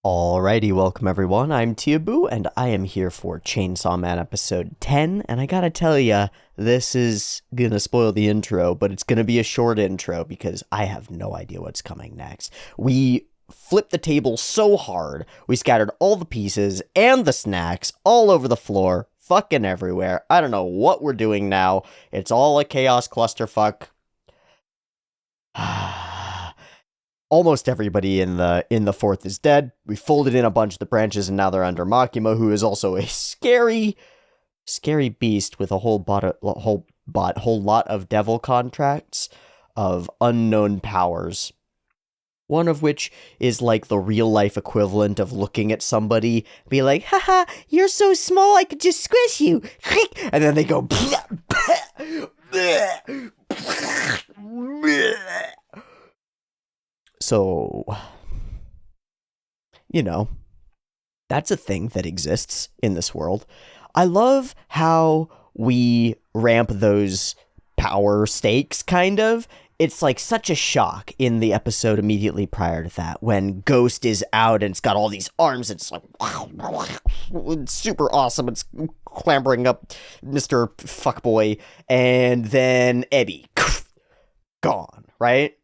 Alrighty, welcome everyone. I'm Teeaboo, and I am here for Chainsaw Man episode 10, and I gotta tell ya, this is gonna spoil the intro, but it's gonna be a short intro because I have no idea what's coming next. We flipped the table so hard, we scattered all the pieces and the snacks all over the floor, fucking everywhere. I don't know what we're doing now. It's all a chaos clusterfuck. Almost everybody in the fourth is dead. We folded in a bunch of the branches, and now they're under Makima, who is also a scary beast with a whole lot of devil contracts of unknown powers. One of which is like the real life equivalent of looking at somebody, be like, haha, you're so small, I could just squish you. And then they go, so, that's a thing that exists in this world. I love how we ramp those power stakes, kind of. It's like such a shock in the episode immediately prior to that, when Ghost is out and it's got all these arms. It's like, it's super awesome. It's clambering up Mr. Fuckboy. And then Ebby, gone, right?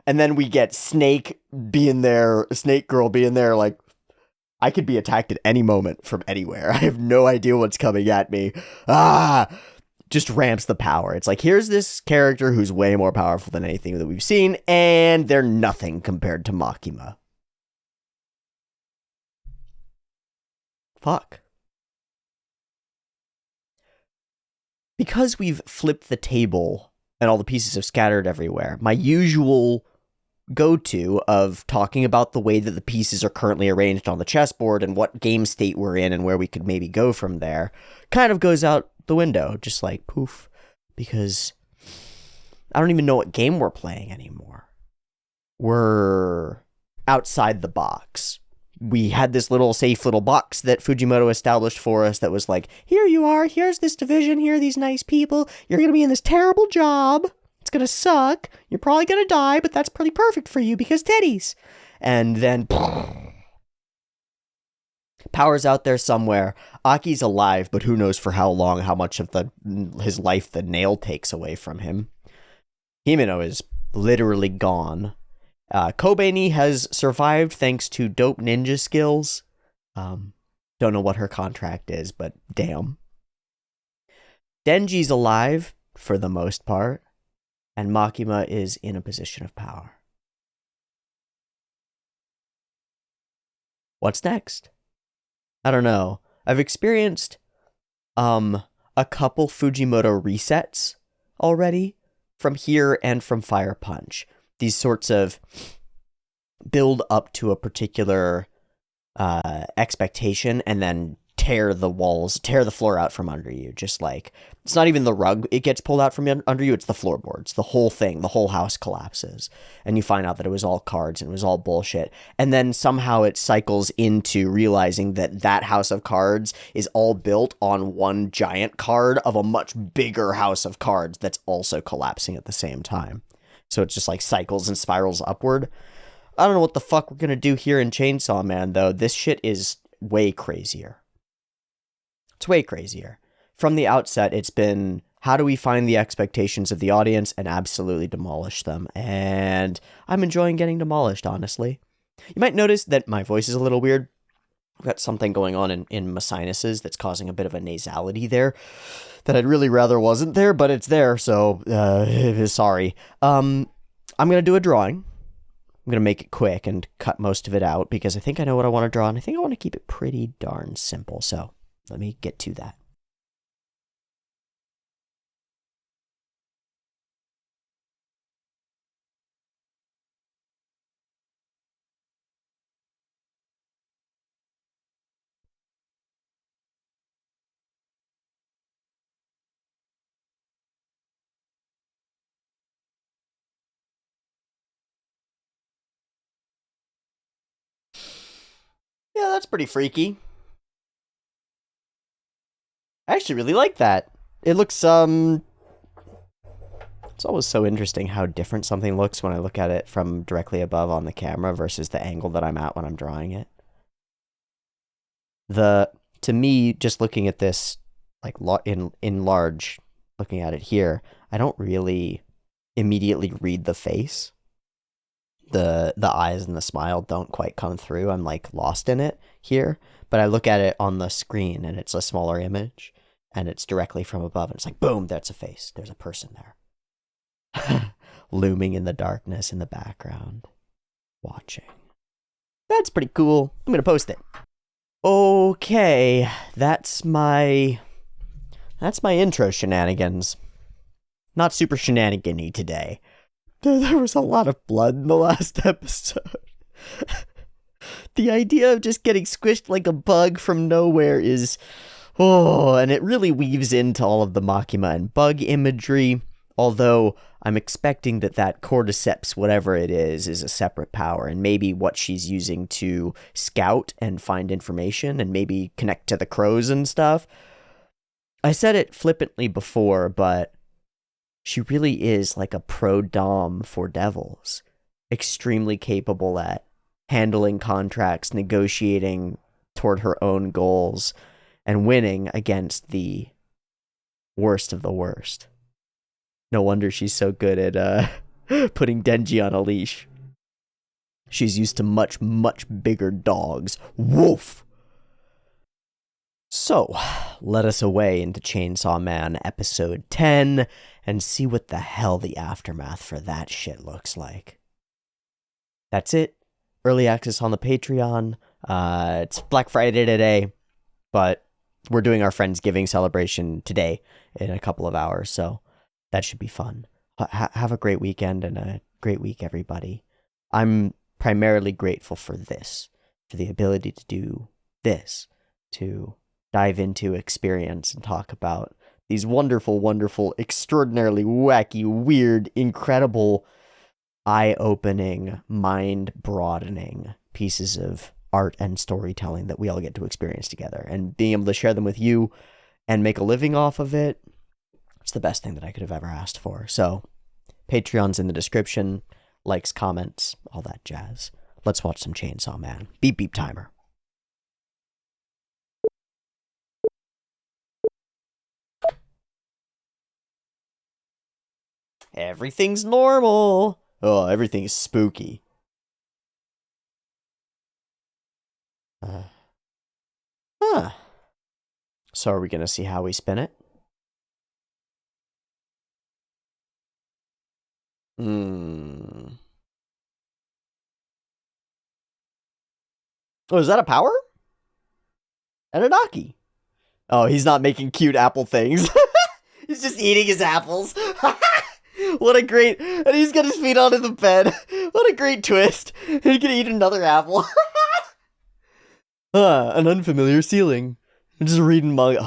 And then we get Snake Girl being there, like, I could be attacked at any moment from anywhere. I have no idea what's coming at me. Just ramps the power. It's like, here's this character who's way more powerful than anything that we've seen, and they're nothing compared to Makima. Fuck. Because we've flipped the table and all the pieces have scattered everywhere, my usual go-to of talking about the way that the pieces are currently arranged on the chessboard and what game state we're in and where we could maybe go from there kind of goes out the window, just like poof, because I don't even know what game we're playing anymore. We're outside the box. We had this little safe little box that Fujimoto established for us that was like, here you are, here's this division, here are these nice people, you're gonna be in this terrible job. It's gonna suck. You're probably gonna die, but that's pretty perfect for you because teddies. And then Power's out there somewhere. Aki's alive, but who knows for how long, how much of his life the nail takes away from him. Himeno is literally gone. Kobeni has survived thanks to dope ninja skills. Don't know what her contract is, but damn. Denji's alive for the most part. And Makima is in a position of power. What's next? I don't know. I've experienced a couple Fujimoto resets already from here and from Fire Punch. These sorts of build up to a particular expectation and then tear the floor out from under you. Just like, it's not even the rug it gets pulled out from under you, it's the floorboards. The whole thing, the whole house collapses. And you find out that it was all cards and it was all bullshit. And then somehow it cycles into realizing that house of cards is all built on one giant card of a much bigger house of cards that's also collapsing at the same time. So it's just like cycles and spirals upward. I don't know what the fuck we're gonna do here in Chainsaw Man, though. This shit is way crazier. It's way crazier. From the outset, it's been, how do we find the expectations of the audience and absolutely demolish them? And I'm enjoying getting demolished, honestly. You might notice that my voice is a little weird. I've got something going on in my sinuses that's causing a bit of a nasality there that I'd really rather wasn't there, but it's there, so sorry. I'm going to do a drawing. I'm going to make it quick and cut most of it out because I think I know what I want to draw, and I think I want to keep it pretty darn simple, so let me get to that. Yeah, that's pretty freaky. I actually really like that. It looks, it's always so interesting how different something looks when I look at it from directly above on the camera versus the angle that I'm at when I'm drawing it. The to me, just looking at this, like in large, looking at it here, I don't really immediately read the face. The eyes and the smile don't quite come through. I'm like lost in it here, but I look at it on the screen and it's a smaller image and it's directly from above and it's like boom, that's a face. There's a person there. Looming in the darkness in the background, watching. That's pretty cool. I'm gonna post it. Okay, that's my intro shenanigans. Not super shenanigan-y today. There was a lot of blood in the last episode. The idea of just getting squished like a bug from nowhere is... Oh, and it really weaves into all of the Makima and bug imagery, although I'm expecting that cordyceps, whatever it is a separate power, and maybe what she's using to scout and find information, and maybe connect to the crows and stuff. I said it flippantly before, but she really is like a pro-dom for devils. Extremely capable at handling contracts, negotiating toward her own goals, and winning against the worst of the worst. No wonder she's so good at putting Denji on a leash. She's used to much, much bigger dogs. Woof! So, let us away into Chainsaw Man episode 10 and see what the hell the aftermath for that shit looks like. That's it. Early access on the Patreon. It's Black Friday today, but we're doing our Friendsgiving celebration today in a couple of hours, so that should be fun. Have a great weekend and a great week, everybody. I'm primarily grateful for this, for the ability to do this, to dive into, experience, and talk about these wonderful, wonderful, extraordinarily wacky, weird, incredible, eye-opening, mind-broadening pieces of art and storytelling that we all get to experience together. And being able to share them with you and make a living off of it, it's the best thing that I could have ever asked for. So, Patreon's in the description, likes, comments, all that jazz. Let's watch some Chainsaw Man. Beep beep timer. Everything's normal. Oh, everything's spooky. Huh. So are we gonna see how we spin it? Oh, is that a power? Anunnaki. Oh, he's not making cute apple things. He's just eating his apples. What a great... And he's got his feet on in the bed. What a great twist. He's gonna eat another apple. An unfamiliar ceiling. I'm just reading manga.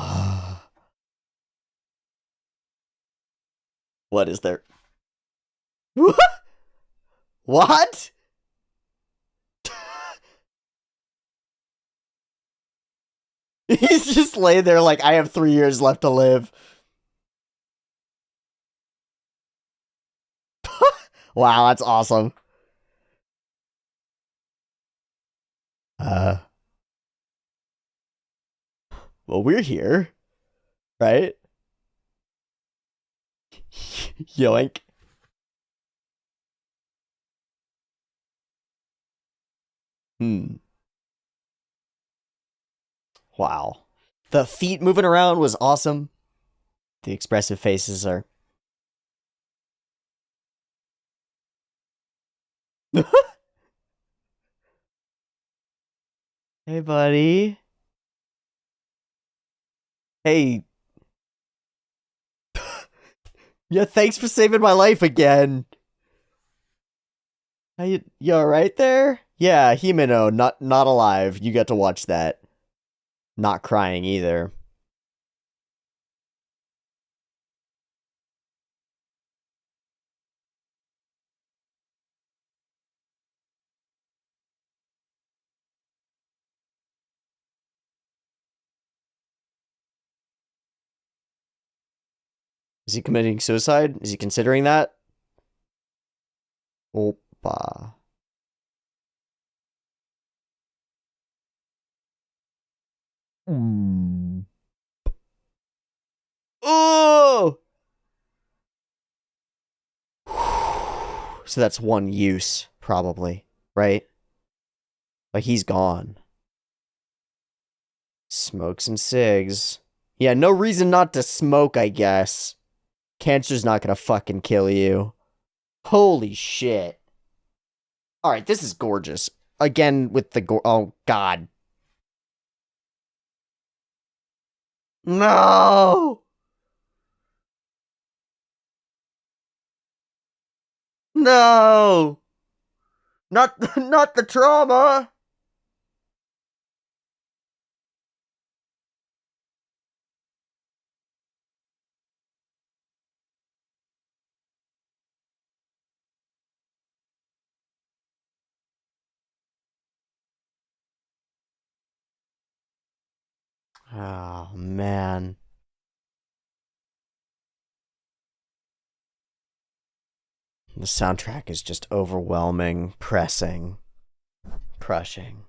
What is there? What? He's just laying there like, I have 3 years left to live. Wow, that's awesome. Well, we're here, right? Yoink. Wow. The feet moving around was awesome. The expressive faces are... Hey, buddy. Hey. Yeah, thanks for saving my life again. You alright there? Yeah, Himeno, not alive. You got to watch that. Not crying either. Is he committing suicide? Is he considering that? Oppa. Mm. Oh! So that's one use, probably, right? Like, he's gone. Smoke some cigs. Yeah, no reason not to smoke, I guess. Cancer's not gonna fucking kill you. Holy shit. Alright, this is gorgeous. Again, with the oh, God. No! No! Not, not the trauma! Oh, man. The soundtrack is just overwhelming, pressing, crushing.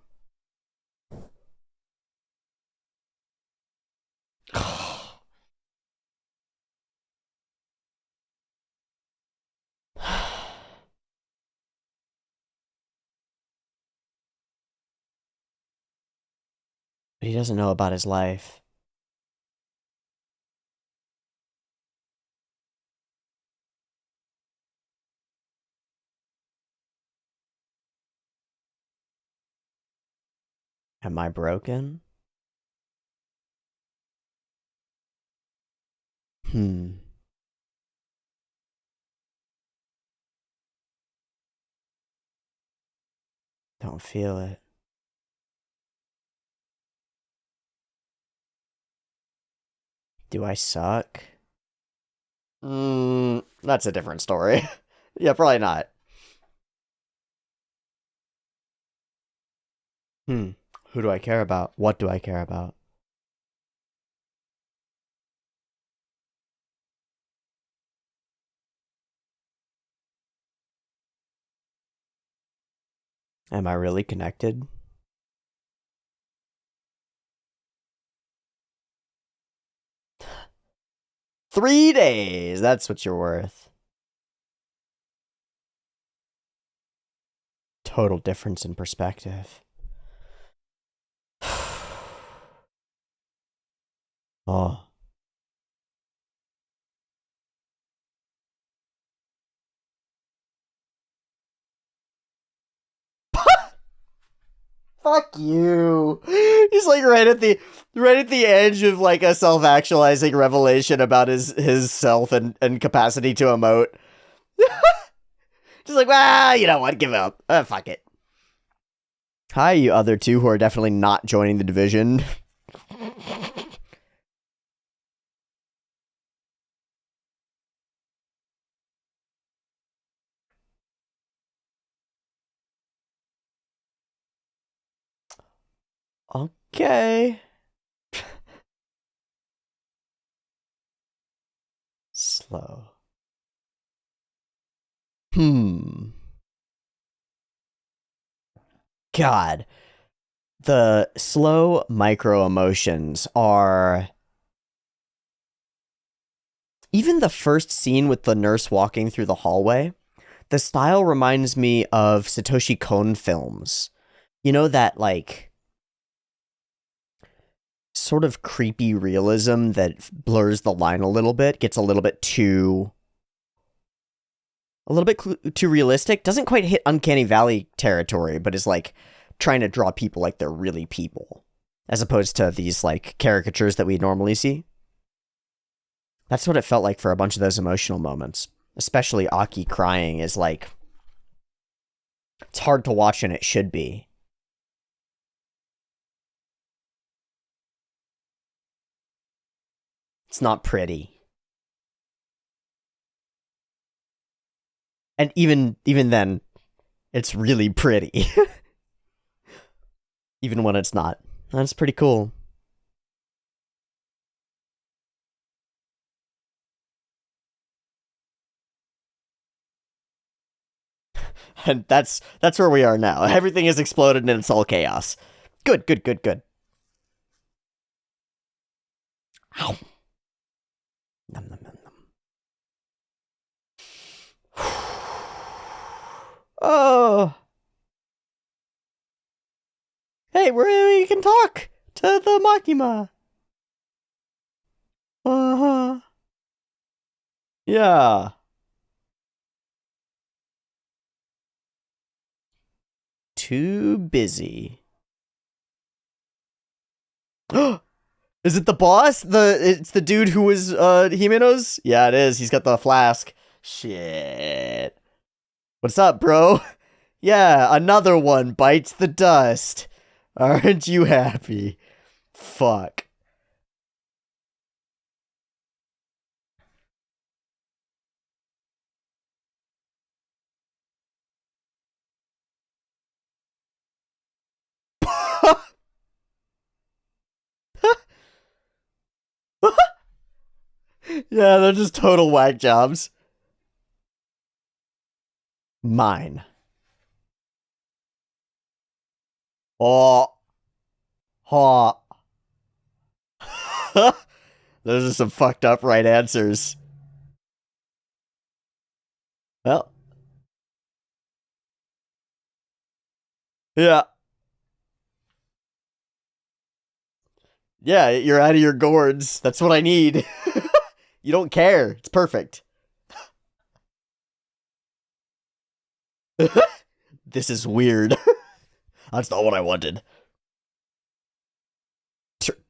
But he doesn't know about his life. Am I broken? Hmm. Don't feel it. Do I suck? That's a different story. Yeah, probably not. Hmm. Who do I care about? What do I care about? Am I really connected? 3 days. That's what you're worth. Total difference in perspective. Oh. Fuck you. He's like right at the edge of like a self-actualizing revelation about his self and capacity to emote. Just like, well, you know what? Give up. Fuck it. Hi, you other two who are definitely not joining the division. Okay. Slow. Hmm. God. The slow micro emotions are. Even the first scene with the nurse walking through the hallway, the style reminds me of Satoshi Kon films. You know, that, like, sort of creepy realism that blurs the line a little bit, gets a little bit too. A little bit too realistic. Doesn't quite hit Uncanny Valley territory, but is, like, trying to draw people like they're really people, as opposed to these, like, caricatures that we normally see. That's what it felt like for a bunch of those emotional moments. Especially Aki crying is like, it's hard to watch and it should be. It's not pretty. And even then, it's really pretty. Even when it's not. That's pretty cool. And that's where we are now. Everything has exploded and it's all chaos. Good, good, good, good. Ow. Nom, nom, nom, nom. Oh. Hey, we can talk to the Makima. Uh-huh. Yeah. Too busy. Is it the boss? It's the dude who was Himeno's? Yeah, it is. He's got the flask. Shit. What's up, bro? Yeah, another one bites the dust. Aren't you happy? Fuck. Yeah, they're just total whack jobs. Mine. Oh. Ha. Those are some fucked up right answers. Well, yeah. Yeah, you're out of your gourds. That's what I need. You don't care. It's perfect. This is weird. That's not what I wanted.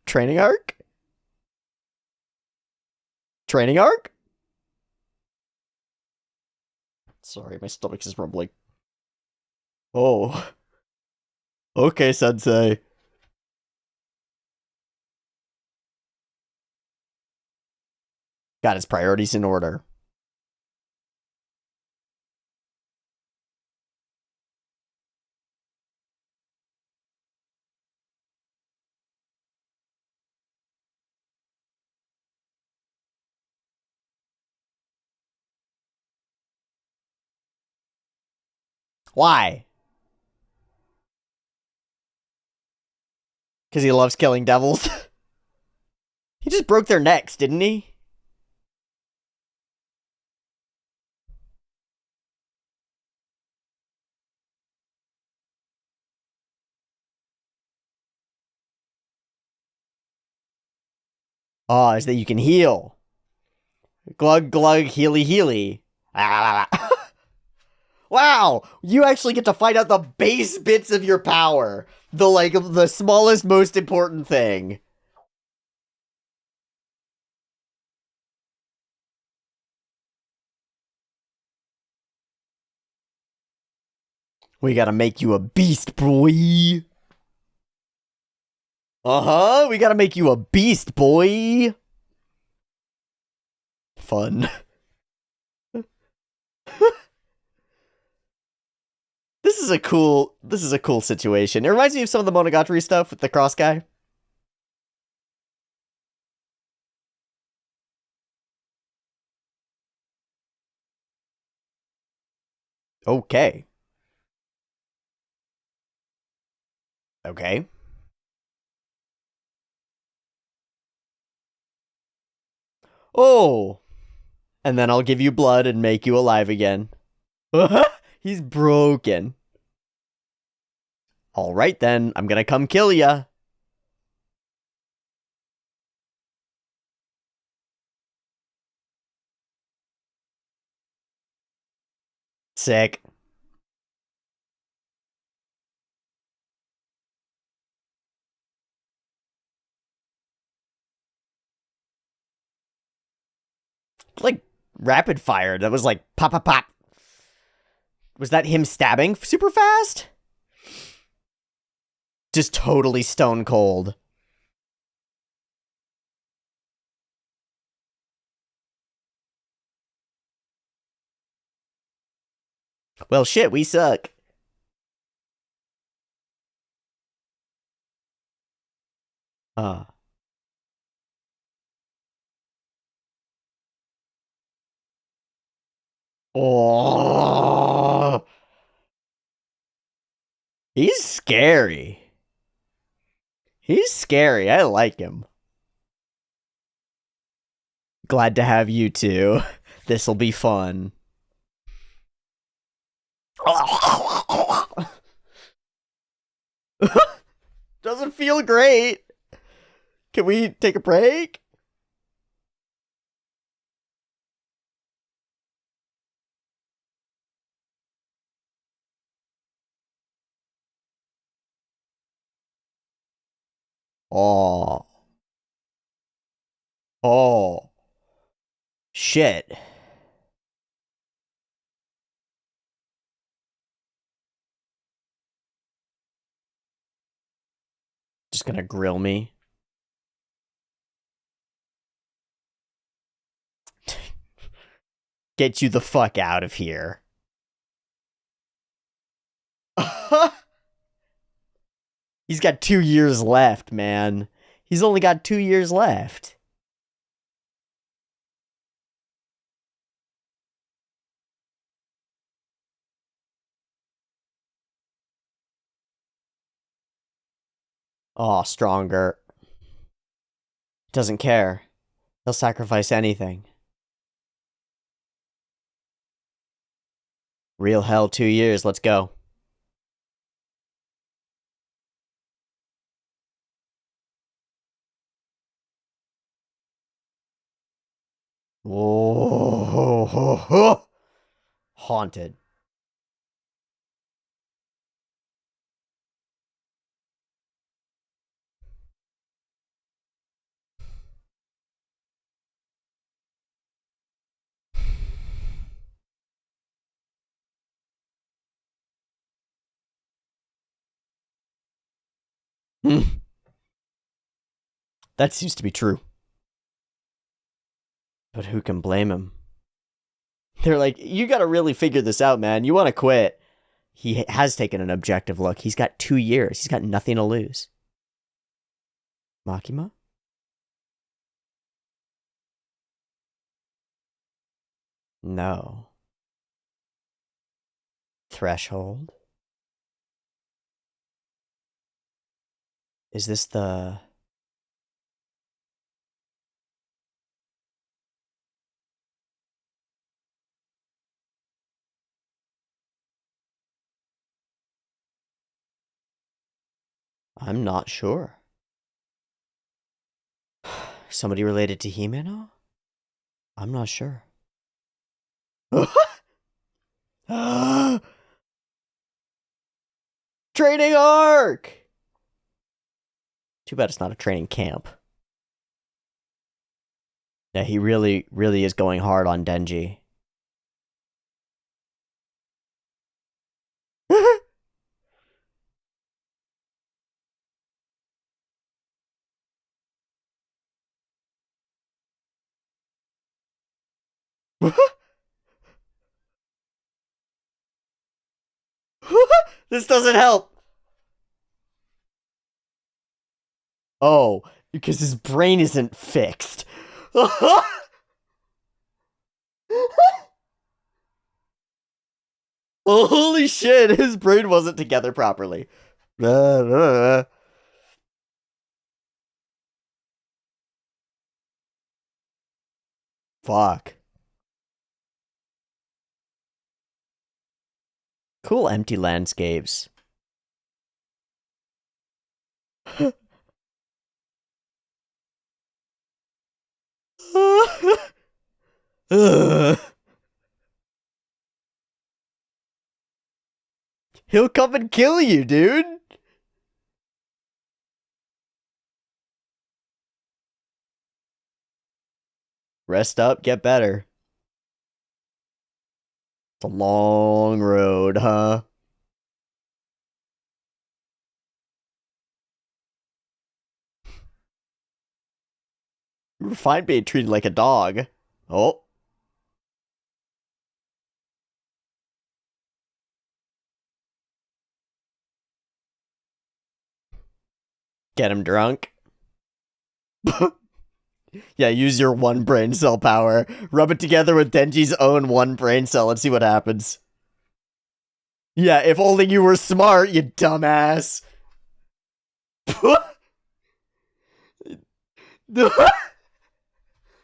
Training arc? Training arc? Sorry, my stomach is rumbling. Oh. Okay, sensei. Got his priorities in order. Why? Because he loves killing devils? He just broke their necks, didn't he? Oh, is that you can heal. Glug glug healy healy. Wow, you actually get to find out the base bits of your power. The smallest, most important thing. We gotta make you a beast, boy. Uh-huh, we gotta make you a beast, boy. Fun. This is a cool situation. It reminds me of some of the Monogatari stuff with the cross guy. Okay. Okay. Oh. And then I'll give you blood and make you alive again. He's broken. Alright then, I'm gonna come kill ya. Sick. Like, rapid fire. That was like pop, pop, pop. Was that him stabbing super fast? Just totally stone cold. Well, shit, we suck. Uh. Oh. He's scary. He's scary. I like him. Glad to have you too. This'll be fun. Doesn't feel great. Can we take a break? Oh. Oh. Shit. Just gonna grill me. Get you the fuck out of here. He's got 2 years left, man. He's only got 2 years left. Oh, stronger. Doesn't care. He'll sacrifice anything. Real hell, 2 years. Let's go. Whoa. Haunted. That seems to be true. But who can blame him? They're like, you gotta really figure this out, man. You wanna quit. He has taken an objective look. He's got 2 years. He's got nothing to lose. Makima? No. Threshold? Is this the... I'm not sure. Somebody related to Himeno? I'm not sure. Training arc! Too bad it's not a training camp. Yeah, he really, really is going hard on Denji. This doesn't help. Oh, because his brain isn't fixed. Holy shit, his brain wasn't together properly. Fuck. Cool empty landscapes. He'll come and kill you, dude. Rest up, get better. It's a long road, huh? You were fine being treated like a dog. Oh. Get him drunk. Yeah, use your one brain cell power. Rub it together with Denji's own one brain cell and see what happens. Yeah, if only you were smart, you dumbass.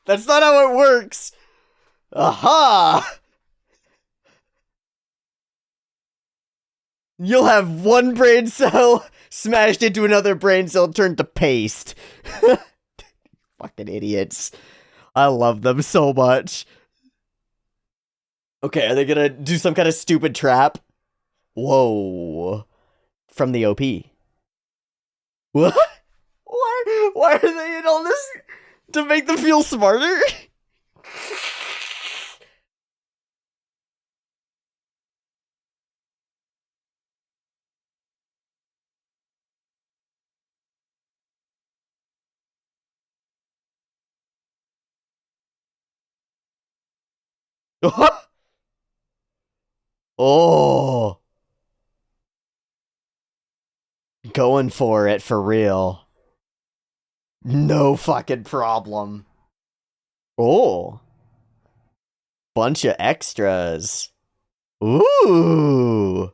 That's not how it works. Aha! You'll have one brain cell smashed into another brain cell turned to paste. Fucking idiots. I love them so much. Okay, are they gonna do some kind of stupid trap? Whoa. From the OP. What? Why are they in all this? To make them feel smarter? Oh. Going for it for real. No fucking problem. Oh. Bunch of extras. Ooh.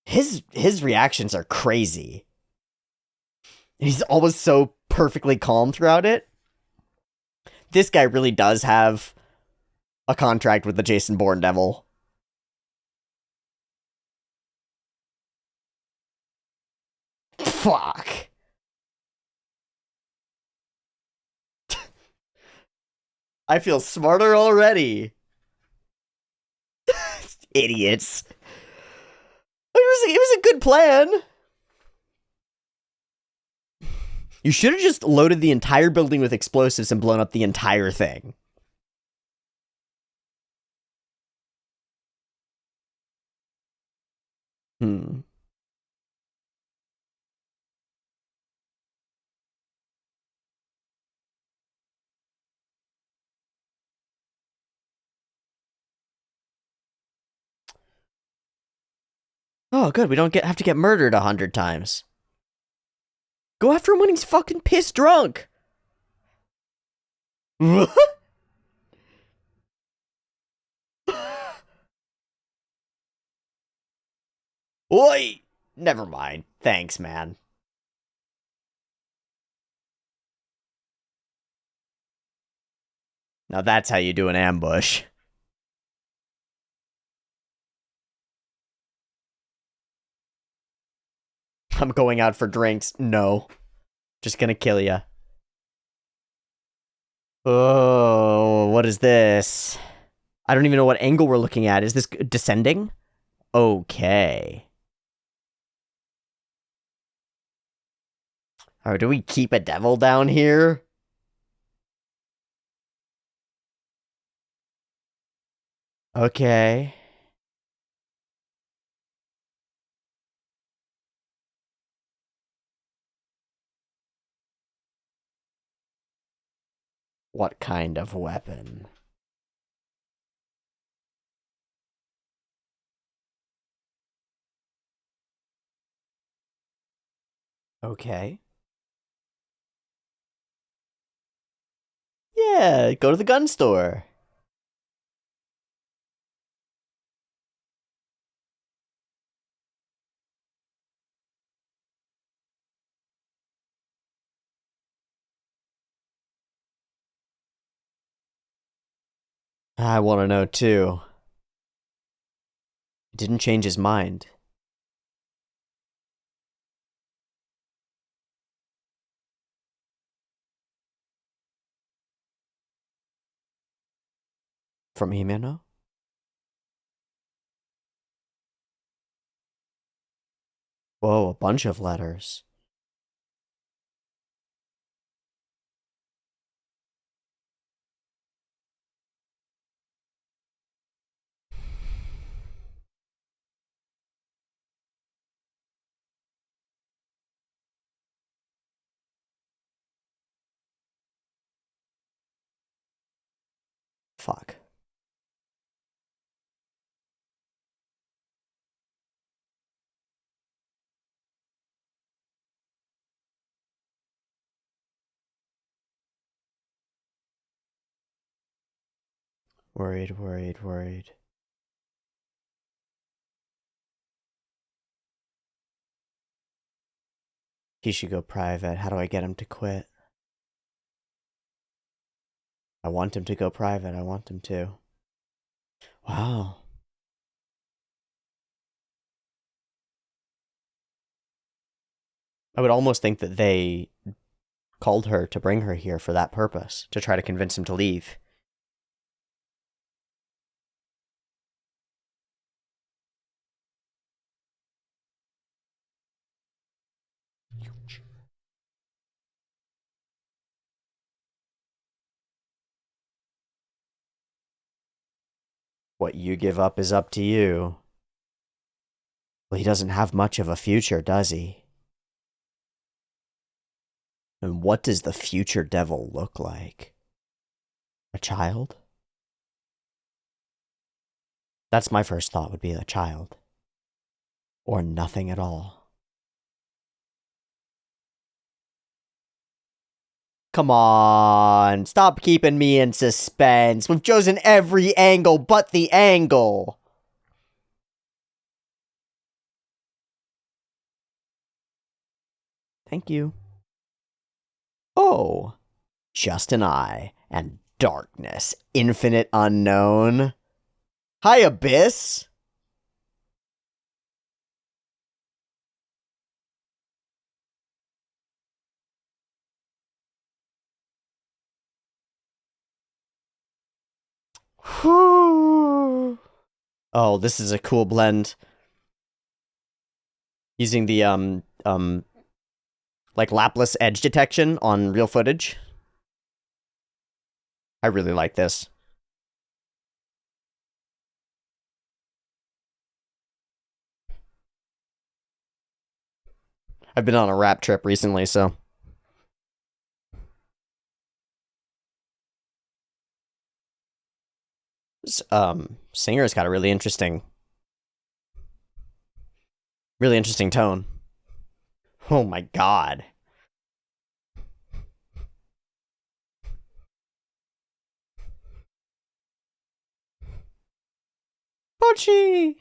His reactions are crazy. He's always so perfectly calm throughout it. This guy really does have a contract with the Jason Bourne Devil. Fuck. I feel smarter already. Idiots. It was a good plan. You should have just loaded the entire building with explosives and blown up the entire thing. Hmm. Oh, good. We don't have to get murdered 100 times. Go after him when he's fucking pissed drunk. Oi! Never mind. Thanks, man. Now that's how you do an ambush. I'm going out for drinks. No. Just gonna kill ya. Oh, what is this? I don't even know what angle we're looking at. Is this descending? Okay. Oh, do we keep a devil down here? Okay. What kind of weapon? Okay. Yeah, go to the gun store. I want to know too. Didn't change his mind. From Himeno? Whoa, a bunch of letters. Fuck. Worried, worried, worried. He should go private. How do I get him to quit? I want him to go private. I want him to. Wow. I would almost think that they called her to bring her here for that purpose, to try to convince him to leave. What you give up is up to you. Well, he doesn't have much of a future, does he? And what does the future devil look like? A child? That's my first thought, would be a child. Or nothing at all. Come on, stop keeping me in suspense. We've chosen every angle but the angle. Thank you. Oh, just an eye and darkness, infinite unknown. Hi, Abyss. Whew. Oh, this is a cool blend. Using the like lapless edge detection on real footage. I really like this. I've been on a rap trip recently, so this singer's got a really interesting tone. Oh my god. Pochi!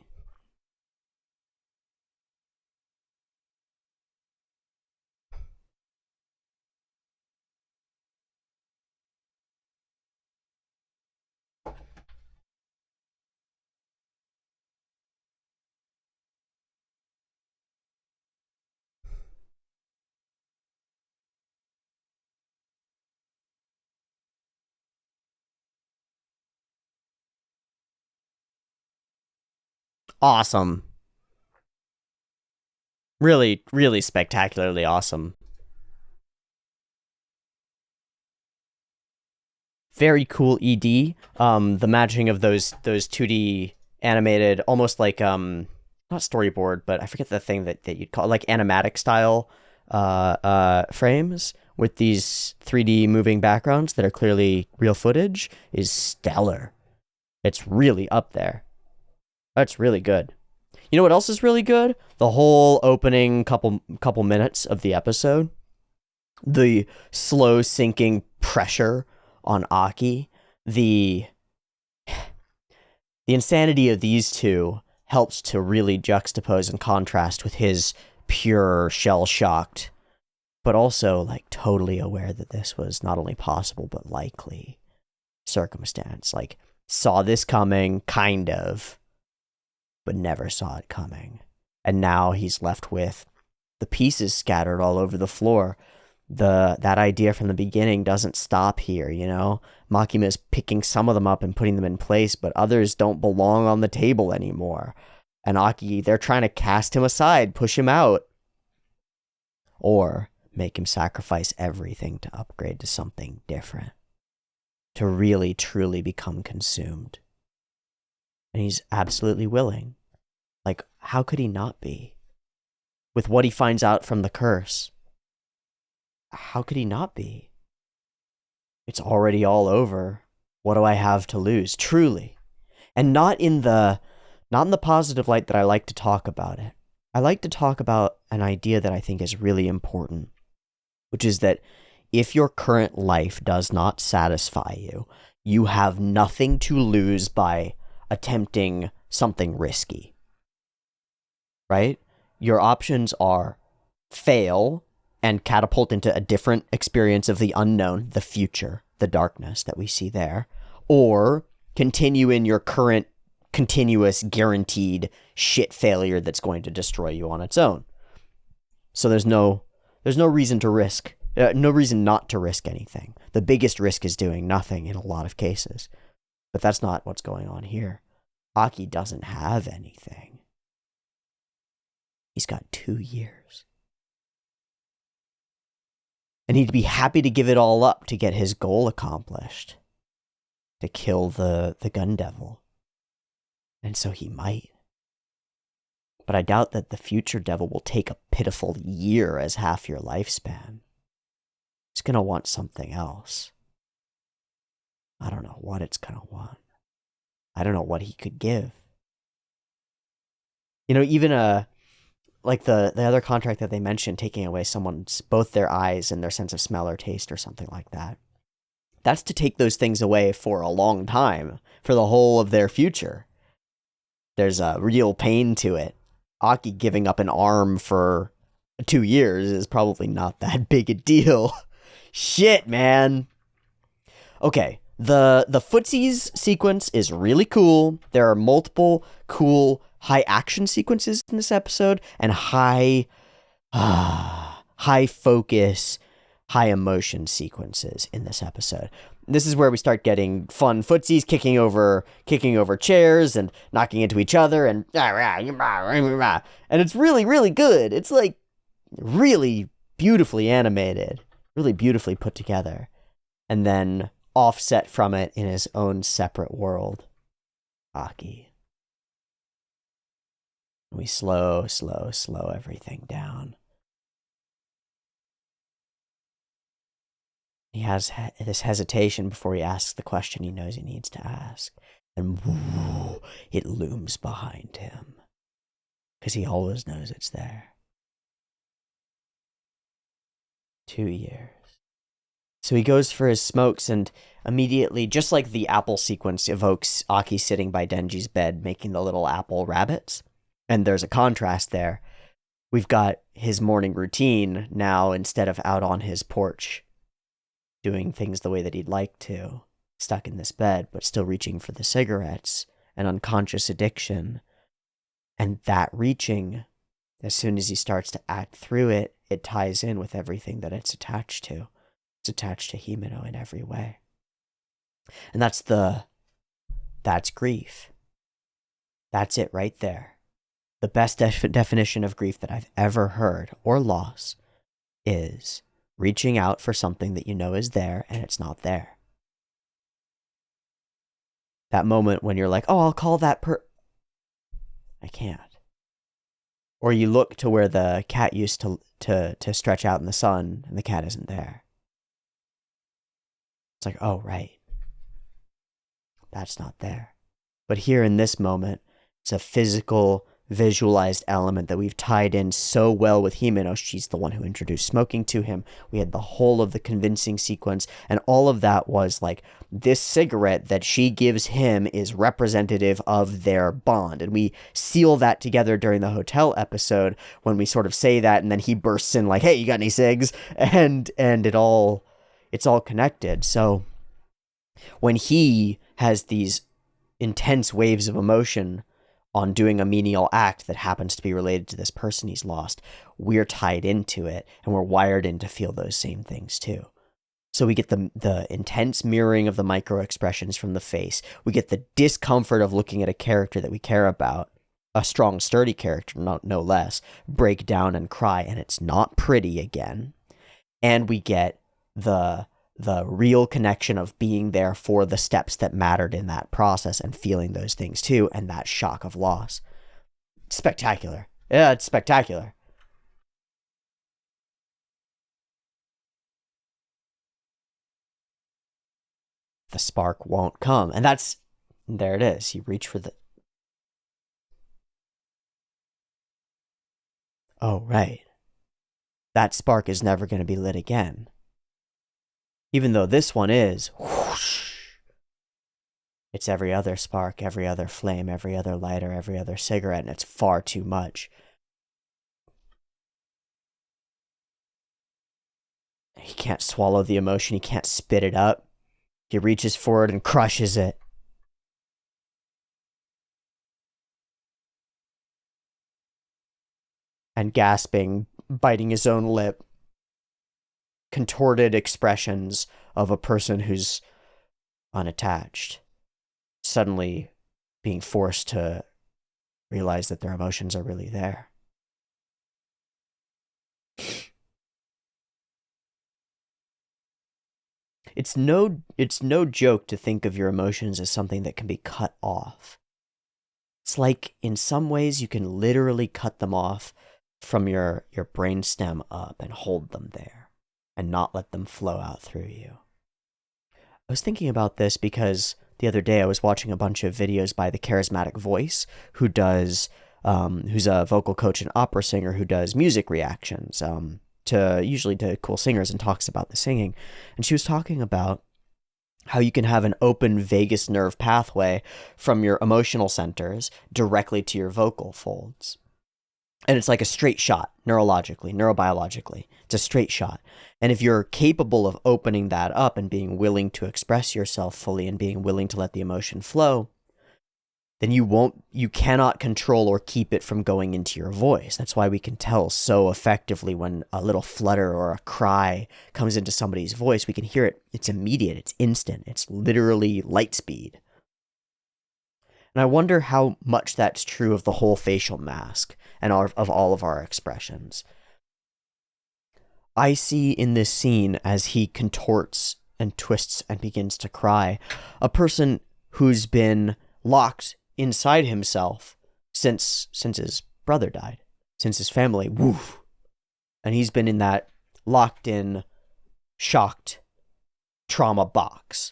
Awesome. Really, really spectacularly awesome. Very cool ED. The matching of those 2D animated, almost like not storyboard, but I forget the thing that you'd call it, like animatic style frames with these 3D moving backgrounds that are clearly real footage is stellar. It's really up there. That's really good. You know what else is really good? The whole opening couple minutes of the episode. The slow sinking pressure on Aki. The insanity of these two helps to really juxtapose and contrast with his pure shell-shocked, but also like totally aware that this was not only possible but likely circumstance. Like, saw this coming, kind of, but never saw it coming. And now he's left with the pieces scattered all over the floor. That idea from the beginning doesn't stop here, you know? Makima's picking some of them up and putting them in place, but others don't belong on the table anymore. And Aki, they're trying to cast him aside, push him out. Or make him sacrifice everything to upgrade to something different. To really, truly become consumed. And he's absolutely willing. Like, how could he not be? With what he finds out from the curse. How could he not be? It's already all over. What do I have to lose? Truly. And not in the positive light that I like to talk about it. I like to talk about an idea that I think is really important, which is that if your current life does not satisfy you, you have nothing to lose by attempting something risky. Right? Your options are fail and catapult into a different experience of the unknown, the future, the darkness that we see there, or continue in your current continuous guaranteed shit failure that's going to destroy you on its own. So there's no reason to risk, no reason not to risk anything. The biggest risk is doing nothing in a lot of cases. But that's not what's going on here. Aki doesn't have anything. He's got 2 years. And he'd be happy to give it all up to get his goal accomplished. To kill the gun devil. And so he might. But I doubt that the future devil will take a pitiful year as half your lifespan. It's going to want something else. I don't know what it's going to want. I don't know what he could give. You know, even like the other contract that they mentioned, taking away someone's, both their eyes and their sense of smell or taste or something like that. That's to take those things away for a long time, for the whole of their future. There's a real pain to it. Aki giving up an arm for 2 years is probably not that big a deal. Shit, man. Okay, the footsies sequence is really cool. There are multiple cool high action sequences in this episode and high focus, high emotion sequences in this episode. This is where we start getting fun footsies, kicking over chairs and knocking into each other and it's really, really good. It's like really beautifully animated, really beautifully put together. And then offset from it in his own separate world, Aki. We slow everything down. He has this hesitation before he asks the question he knows he needs to ask. And whoo, it looms behind him. Because he always knows it's there. 2 years. So he goes for his smokes and immediately, just like the apple sequence evokes Aki sitting by Denji's bed making the little apple rabbits. And there's a contrast there. We've got his morning routine now instead of out on his porch doing things the way that he'd like to, stuck in this bed, but still reaching for the cigarettes, an unconscious addiction. And that reaching, as soon as he starts to act through it, it ties in with everything that it's attached to. It's attached to Himeno in every way. And that's grief. That's it right there. The best definition of grief that I've ever heard, or loss, is reaching out for something that you know is there and it's not there. That moment when you're like, oh, I'll call that I can't. Or you look to where the cat used to stretch out in the sun and the cat isn't there. It's like, oh, right. That's not there. But here in this moment, it's a physical, visualized element that we've tied in so well with Himeno. She's the one who introduced smoking to him. We had the whole of the convincing sequence, and all of that was like, this cigarette that she gives him is representative of their bond. And we seal that together during the hotel episode when we sort of say that, and then he bursts in like, hey, you got any cigs? And it's all connected. So when he has these intense waves of emotion on doing a menial act that happens to be related to this person he's lost, we're tied into it and we're wired in to feel those same things too. So we get the intense mirroring of the micro expressions from the face. We get the discomfort of looking at a character that we care about, a strong, sturdy character, no less, break down and cry, and it's not pretty again. And we get the real connection of being there for the steps that mattered in that process and feeling those things too, and that shock of loss. Spectacular. Yeah, it's spectacular. The spark won't come. And there it is. You reach for the... Oh, right. That spark is never going to be lit again. Even though this one is, whoosh, it's every other spark, every other flame, every other lighter, every other cigarette, and it's far too much. He can't swallow the emotion. He can't spit it up. He reaches forward and crushes it. And gasping, biting his own lip, contorted expressions of a person who's unattached, suddenly being forced to realize that their emotions are really there. It's no joke to think of your emotions as something that can be cut off. It's like, in some ways, you can literally cut them off from your brainstem up and hold them there and not let them flow out through you. I was thinking about this because the other day I was watching a bunch of videos by The Charismatic Voice, who's a vocal coach and opera singer who does music reactions usually to cool singers and talks about the singing. And she was talking about how you can have an open vagus nerve pathway from your emotional centers directly to your vocal folds. And it's like a straight shot, neurologically, neurobiologically. It's a straight shot. And if you're capable of opening that up and being willing to express yourself fully and being willing to let the emotion flow, then you cannot control or keep it from going into your voice. That's why we can tell so effectively when a little flutter or a cry comes into somebody's voice. We can hear it. It's immediate. It's instant. It's literally light speed. And I wonder how much that's true of the whole facial mask and of all of our expressions. I see in this scene, as he contorts and twists and begins to cry, a person who's been locked inside himself since his brother died, since his family, woof. And he's been in that locked in, shocked trauma box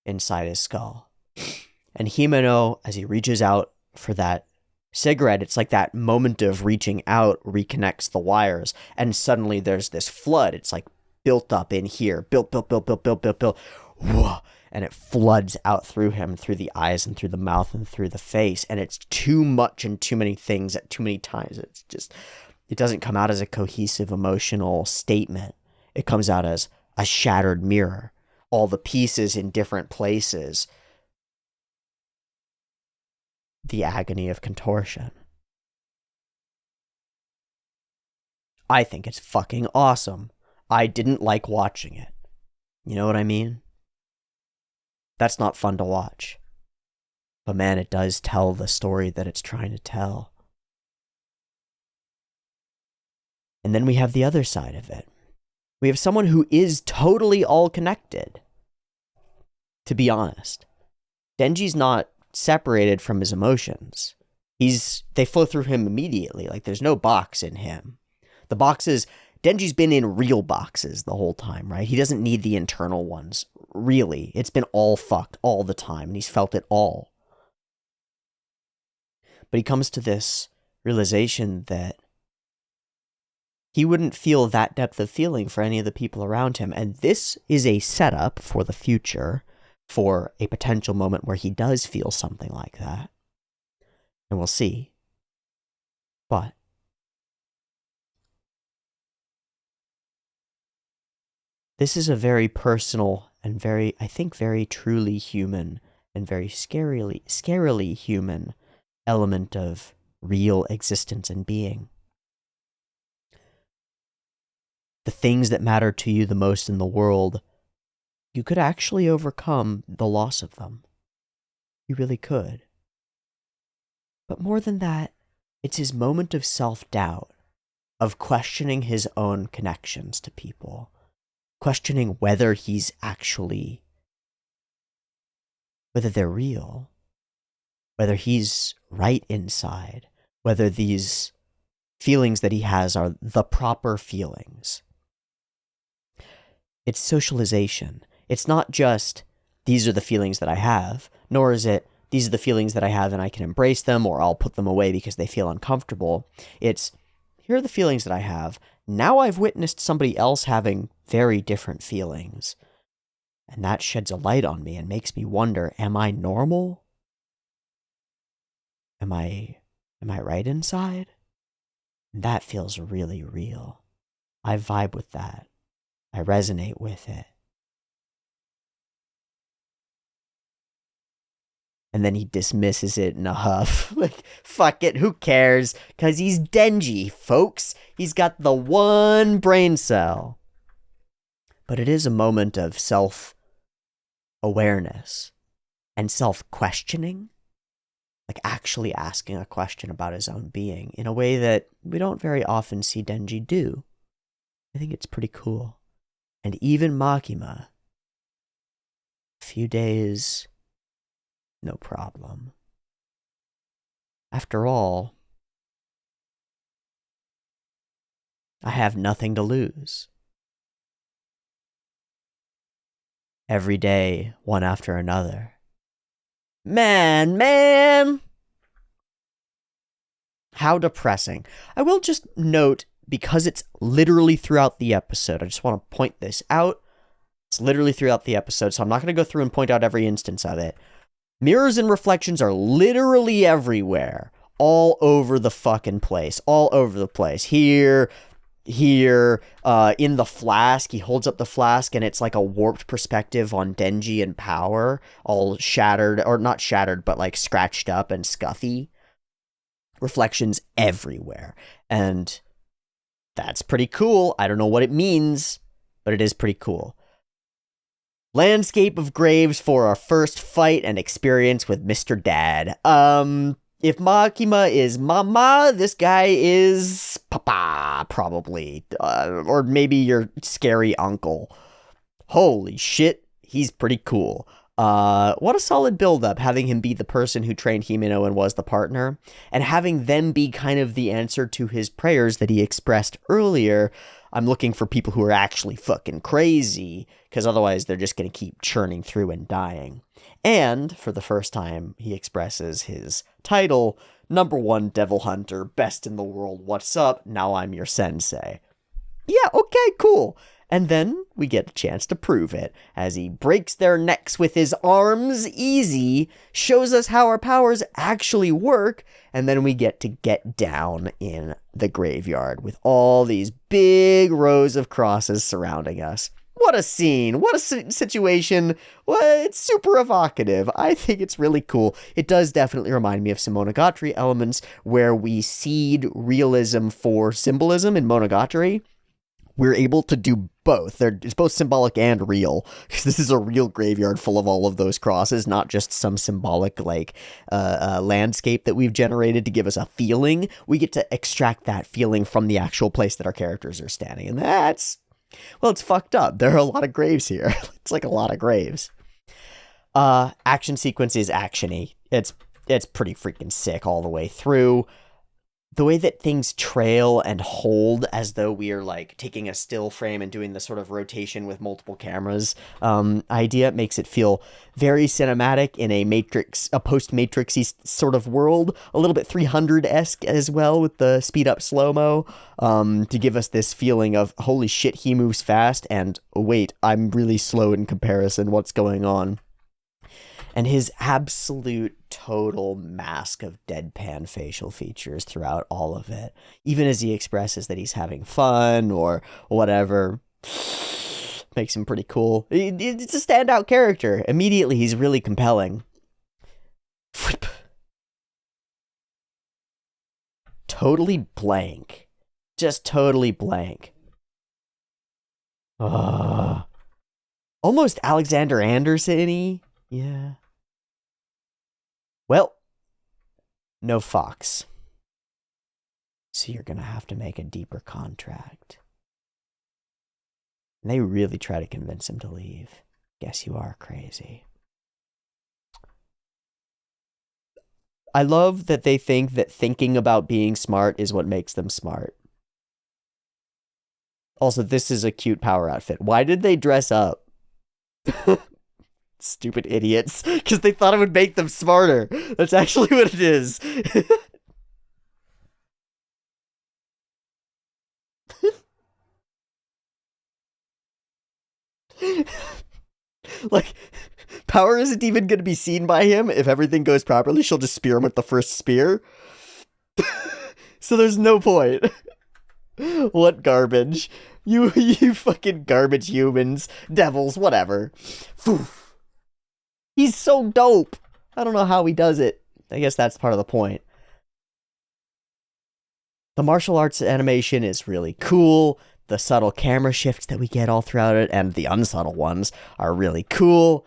inside his skull. And Himeno, as he reaches out for that cigarette, it's like that moment of reaching out reconnects the wires, and suddenly there's this flood. It's like built up in here, built, whoa, and it floods out through him, through the eyes and through the mouth and through the face, and it's too much and too many things at too many times. It doesn't come out as a cohesive emotional statement. It comes out as a shattered mirror, all the pieces in different places. The agony of contortion. I think it's fucking awesome. I didn't like watching it. You know what I mean? That's not fun to watch. But man, it does tell the story that it's trying to tell. And then we have the other side of it. We have someone who is totally all connected. To be honest. Denji's not separated from his emotions. They flow through him immediately. Like, there's no box in him. The boxes, Denji's been in real boxes the whole time, right? He doesn't need the internal ones. Really. It's been all fucked all the time, and he's felt it all. But he comes to this realization that he wouldn't feel that depth of feeling for any of the people around him. And this is a setup for the future, for a potential moment where he does feel something like that. And we'll see. But this is a very personal and very, I think, very truly human and very scarily human element of real existence and being. The things that matter to you the most in the world, you could actually overcome the loss of them. You really could. But more than that, it's his moment of self-doubt, of questioning his own connections to people, questioning whether they're real, whether he's right inside, whether these feelings that he has are the proper feelings. It's socialization. It's not just, these are the feelings that I have, nor is it, these are the feelings that I have and I can embrace them, or I'll put them away because they feel uncomfortable. It's, here are the feelings that I have. Now I've witnessed somebody else having very different feelings. And that sheds a light on me and makes me wonder, am I normal? Am I right inside? And that feels really real. I vibe with that. I resonate with it. And then he dismisses it in a huff. Like, fuck it, who cares? Because he's Denji, folks. He's got the one brain cell. But it is a moment of self-awareness and self-questioning. Like, actually asking a question about his own being in a way that we don't very often see Denji do. I think it's pretty cool. And even Makima, a few days, no problem. After all, I have nothing to lose. Every day, one after another. Man! How depressing. I will just note, because it's literally throughout the episode, I just want to point this out. It's literally throughout the episode, so I'm not going to go through and point out every instance of it. Mirrors and reflections are literally everywhere. All over the fucking place. All over the place. Here, in the flask. He holds up the flask and it's like a warped perspective on Denji and Power. All shattered, or not shattered, but like scratched up and scuffy. Reflections everywhere. And that's pretty cool. I don't know what it means, but it is pretty cool. Landscape of graves for our first fight and experience with Mr. Dad. If Makima is Mama, this guy is Papa, probably. Or maybe your scary uncle. Holy shit, he's pretty cool. What a solid build-up, having him be the person who trained Himeno and was the partner, and having them be kind of the answer to his prayers that he expressed earlier. I'm looking for people who are actually fucking crazy, because otherwise they're just going to keep churning through and dying. And, for the first time, he expresses his title, #1 Devil Hunter, best in the world, what's up, now I'm your sensei. Yeah, okay, cool. And then we get a chance to prove it, as he breaks their necks with his arms easy, shows us how our powers actually work, and then we get to get down in the graveyard with all these big rows of crosses surrounding us. What a scene, what a situation. Well, it's super evocative. I think it's really cool. It does definitely remind me of some Monogatari elements where we seed realism for symbolism in Monogatari. We're able to do both. It's both symbolic and real, because this is a real graveyard full of all of those crosses, not just some symbolic landscape that we've generated to give us a feeling. We get to extract that feeling from the actual place that our characters are standing, and that's, well, it's fucked up. There are a lot of graves here. It's like a lot of graves. Action sequence is actiony. It's pretty freaking sick all the way through. The way that things trail and hold as though we are like taking a still frame and doing the sort of rotation with multiple cameras idea makes it feel very cinematic in a post-Matrix-y sort of world. A little bit 300-esque as well with the speed up slow-mo to give us this feeling of, holy shit, he moves fast, and wait, I'm really slow in comparison. What's going on? And his absolute total mask of deadpan facial features throughout all of it, even as he expresses that he's having fun or whatever, makes him pretty cool. It's a standout character. Immediately, he's really compelling. Totally blank. Just totally blank. Almost Alexander Anderson-y. Yeah. Well, no Fox. So you're gonna have to make a deeper contract. And they really try to convince him to leave. Guess you are crazy. I love that they think that thinking about being smart is what makes them smart. Also, this is a cute power outfit. Why did they dress up? Stupid idiots, because they thought it would make them smarter. That's actually what it is. Like, Power isn't even going to be seen by him. If everything goes properly, she'll just spear him with the first spear. So there's no point. What garbage. You fucking garbage humans, devils, whatever. Foof. He's so dope. I don't know how he does it. I guess that's part of the point. The martial arts animation is really cool. The subtle camera shifts that we get all throughout it, and the unsubtle ones, are really cool.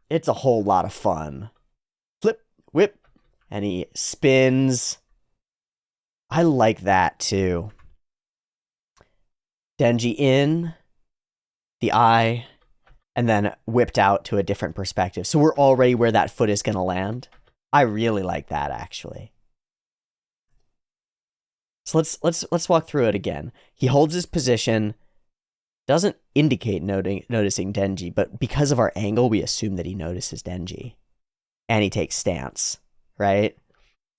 It's a whole lot of fun. Flip, whip, and he spins. I like that too. Denji in, the eye, and then whipped out to a different perspective. So we're already where that foot is going to land. I really like that, actually. So let's walk through it again. He holds his position, doesn't indicate noticing Denji, but because of our angle, we assume that he notices Denji. And he takes stance, right?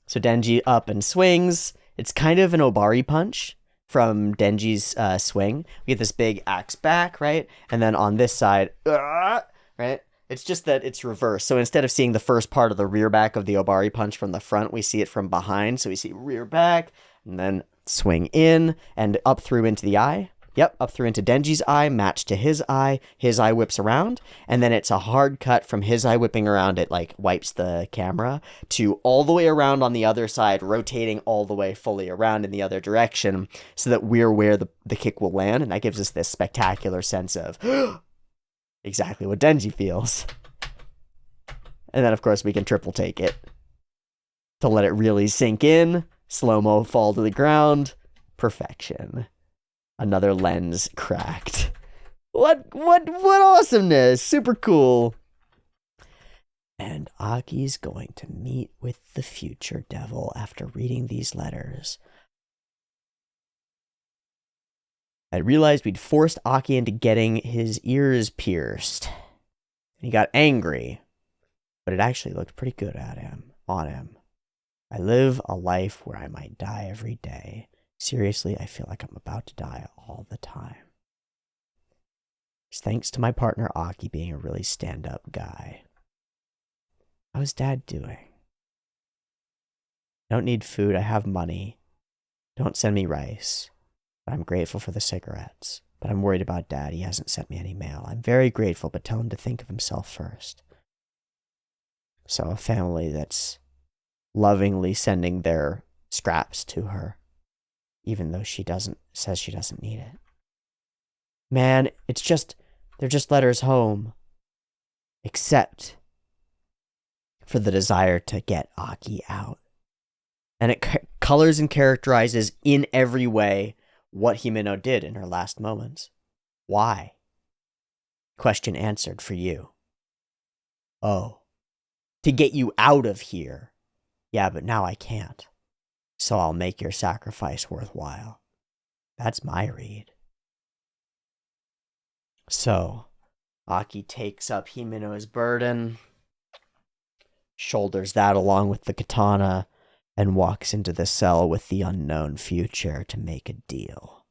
So Denji up and swings. It's kind of an Obari punch from Denji's swing. We get this big axe back, right? And then on this side, right? It's just that it's reversed. So instead of seeing the first part of the rear back of the Obari punch from the front, we see it from behind. So we see rear back, and then swing in and up through into the eye. Yep, up through into Denji's eye, matched to his eye. His eye whips around, and then it's a hard cut from his eye whipping around. It like wipes the camera to all the way around on the other side, rotating all the way fully around in the other direction so that we're where the kick will land, and that gives us this spectacular sense of exactly what Denji feels. And then, of course, we can triple take it to let it really sink in. Slow-mo fall to the ground. Perfection. Another lens cracked. What awesomeness! Super cool. And Aki's going to meet with the future devil after reading these letters. I realized we'd forced Aki into getting his ears pierced. He got angry, but it actually looked pretty good on him. I live a life where I might die every day. Seriously, I feel like I'm about to die all the time. It's thanks to my partner Aki being a really stand-up guy. How's Dad doing? I don't need food, I have money. Don't send me rice. But I'm grateful for the cigarettes. But I'm worried about Dad, he hasn't sent me any mail. I'm very grateful, but tell him to think of himself first. So a family that's lovingly sending their scraps to her, even though says she doesn't need it. Man, they're just letters home. Except for the desire to get Aki out. And it colors and characterizes in every way what Himeno did in her last moments. Why? Question answered for you. Oh. To get you out of here. Yeah, but now I can't. So I'll make your sacrifice worthwhile. That's my read. So, Aki takes up Himeno's burden, shoulders that along with the katana, and walks into the cell with the unknown future to make a deal.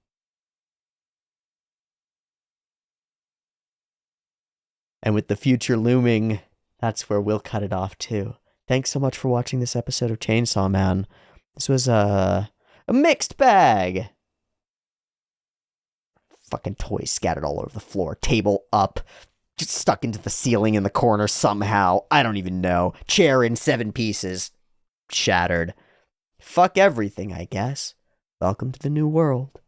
And with the future looming, that's where we'll cut it off too. Thanks so much for watching this episode of Chainsaw Man. This was a mixed bag. Fucking toys scattered all over the floor. Table up. Just stuck into the ceiling in the corner somehow. I don't even know. Chair in 7 pieces. Shattered. Fuck everything, I guess. Welcome to the new world.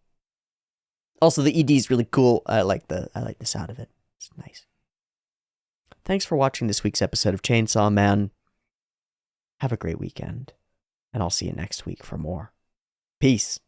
Also, the ED is really cool. I like the sound of it. It's nice. Thanks for watching this week's episode of Chainsaw Man. Have a great weekend. And I'll see you next week for more. Peace.